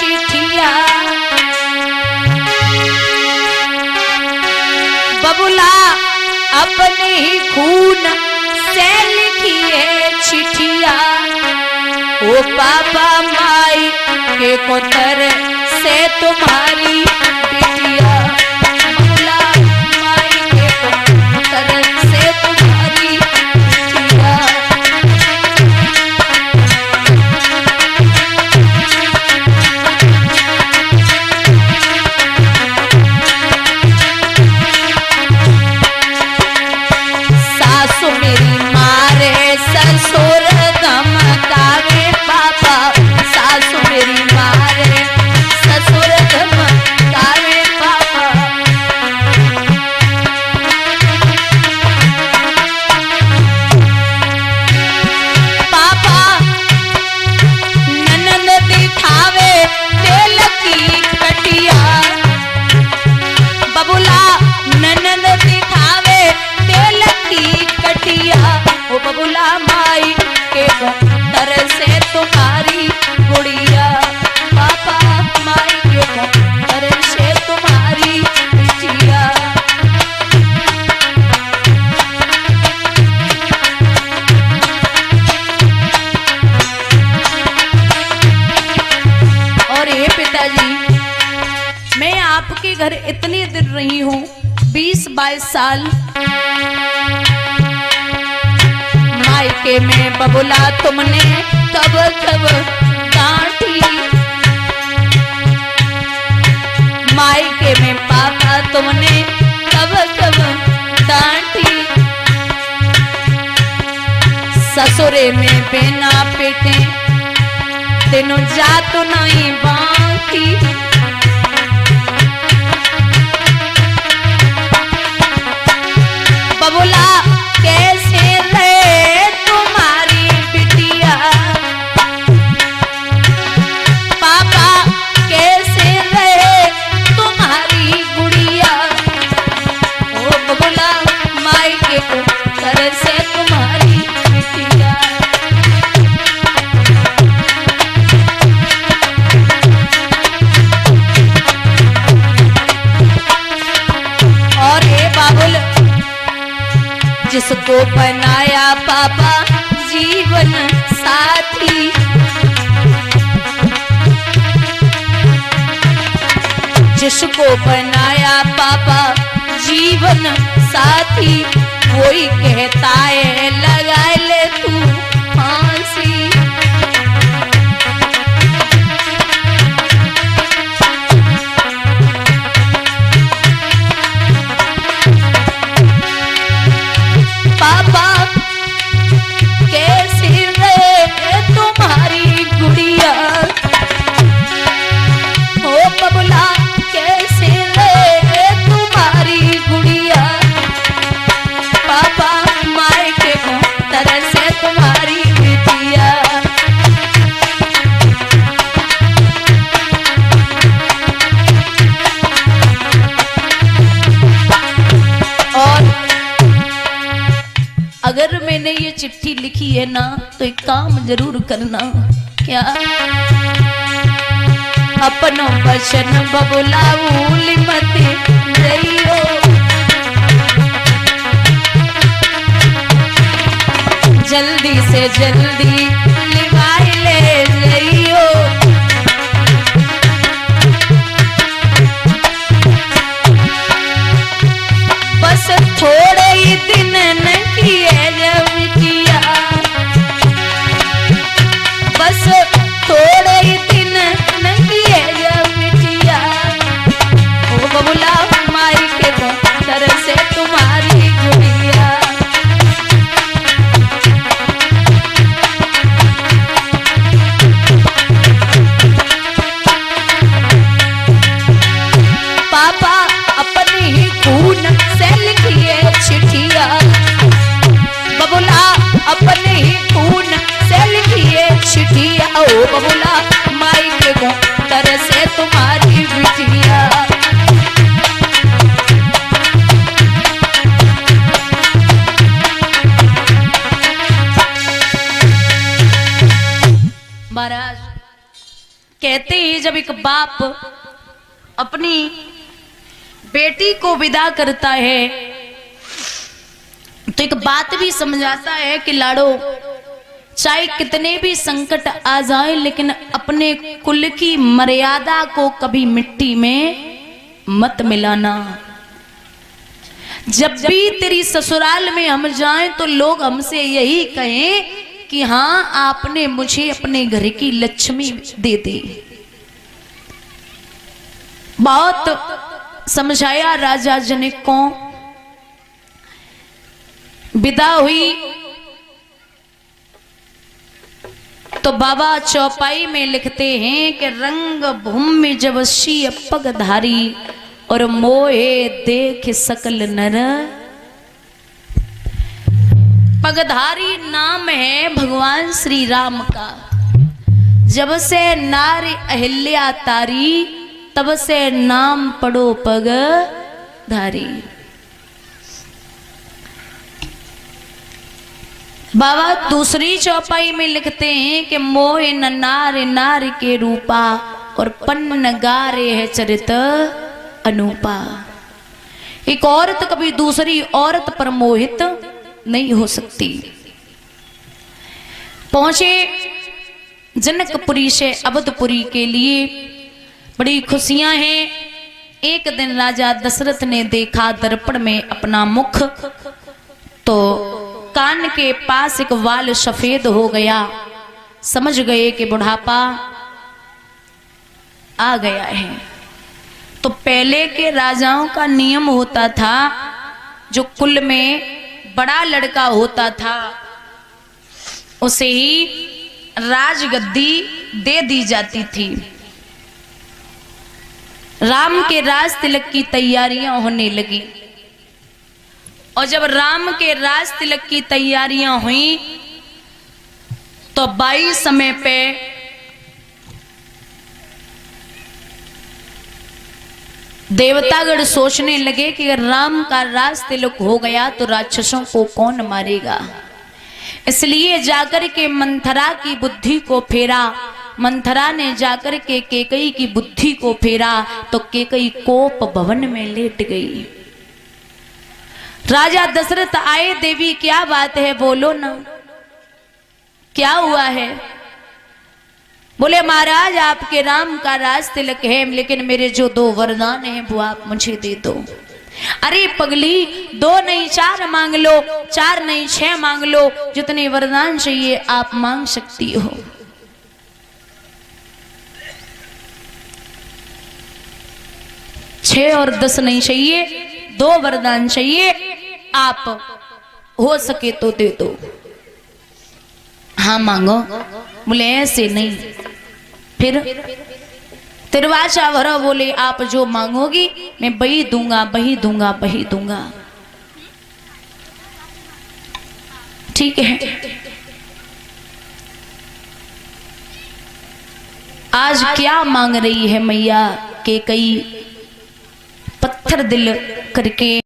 चिट्ठिया, बबुला अपने ही खून से लिखी है चिट्ठिया। ओ पापा माई के कोतर से तुम्हारी बिटिया, बबुला माई के कोतर से तुम्हारी बिटिया। सासु मेरी मारे ससुर धमकावे पापा, सासु मेरी मारे ससुर धमकावे पापा। पापा ननद दिखावे तेल की कटिया, बबुला ननद दिखावे तेल की कटिया। ओ बबुला माई के कोतर से तुम्हारी गुड़िया, पापा माई के कोतर से तुम्हारी बिटिया। और ये पिताजी, मैं आपके घर इतनी दिन रही हूँ, 20-22 साल। मायके में बबुला तुमने कब कब डांटी, मायके में पापा तुमने कब कब डांटी। ससुरे में बिना पिटे तेनों जात नहीं बाकी। बबुला कैसे रहे तुम्हारी बिटिया, पापा कैसे रहे तुम्हारी गुड़िया। ओ बबुला माई के कोतर से तुम्हारी बिटिया। और हे बाबुल, जिसको बनाया पापा जीवन साथी, जिसको बनाया पापा जीवन साथी, वही कहता है लगा ले तू फांसी। पापा कैसे रहे तुम्हारी गुड़िया, ओ बबुला कैसे रहे तुम्हारी गुड़िया। पापा माई के कोतर से तुम्हारी बिटिया। और अगर मैंने ये चिट्ठी लिखी है ना, तो एक काम जरूर करना। क्या? अपनों वचन बबुला भूल मत रहियो, जल्दी से जल्दी लिवाई ले जइयो। बस थोड़े ही दिन न किए जब किया, बस थोड़े ही दिन न किए जब किया। ओ बबुला माई के कोतर से तुम्हारी गुड़िया। पापा अपने ही खून से लिखिए चिट्ठिया, बबुला अपने ही खून से लिखिए चिट्ठिया। ओ बबुला माई के कोतर से तुम्हारी बिटिया। महाराज कहते हैं जब एक बाप अपनी बेटी को विदा करता है तो एक बात भी समझाता है कि लाड़ो, चाहे कितने भी संकट आ जाए लेकिन अपने कुल की मर्यादा को कभी मिट्टी में मत मिलाना। जब भी तेरी ससुराल में हम जाएं तो लोग हमसे यही कहें कि हाँ, आपने मुझे अपने घर की लक्ष्मी दे दी। बहुत समझाया राजा जनक को। विदा हुई तो बाबा चौपाई में लिखते हैं कि रंग भूमि जबसी पगधारी और मोहे देख सकल नर। पगधारी नाम है भगवान श्री राम का। जब से नारी अहिल्या तारी तब से नाम पड़ो पगधारी। बाबा दूसरी चौपाई में लिखते हैं कि मोहे न नार नार के रूपा और पन्न गारे है चरित अनूपा। एक औरत कभी दूसरी औरत पर मोहित नहीं हो सकती। पहुंचे जनकपुरी से अवधपुरी के लिए, बड़ी खुशियां हैं। एक दिन राजा दशरथ ने देखा दर्पण में अपना मुख, तो कान के पास एक वाल सफेद हो गया। समझ गए कि बुढ़ापा आ गया है। तो पहले के राजाओं का नियम होता था, जो कुल में बड़ा लड़का होता था उसे ही राजगद्दी दे दी जाती थी। राम के राज तिलक की तैयारियां होने लगी और जब राम के राज तिलक की तैयारियां हुई तो 22 समय पे देवतागण सोचने लगे कि अगर राम का राज तिलक हो गया तो राक्षसों को कौन मारेगा। इसलिए जाकर के मंथरा की बुद्धि को फेरा। मंथरा ने जाकर के केकई की बुद्धि को फेरा तो केकई कोप भवन में लेट गई। राजा दशरथ आए, देवी क्या बात है, बोलो ना, क्या हुआ है। बोले महाराज आपके राम का राज तिलक है, लेकिन मेरे जो 2 वरदान हैं वो आप मुझे दे दो। अरे पगली, 2 नहीं 4 मांग लो, 4 नहीं 6 मांग लो, जितने वरदान चाहिए आप मांग सकती हो। छह और 10 नहीं चाहिए, 2 वरदान चाहिए, आप हो सके तो दे दो। हाँ मांगो। बोले ऐसे नहीं। फिर तिरवाचा भरा। बोले आप जो मांगोगी मैं वही दूंगा, वही दूंगा, वही दूंगा। ठीक है। आज क्या मांग रही है मैया? के कई पत्थर दिल करके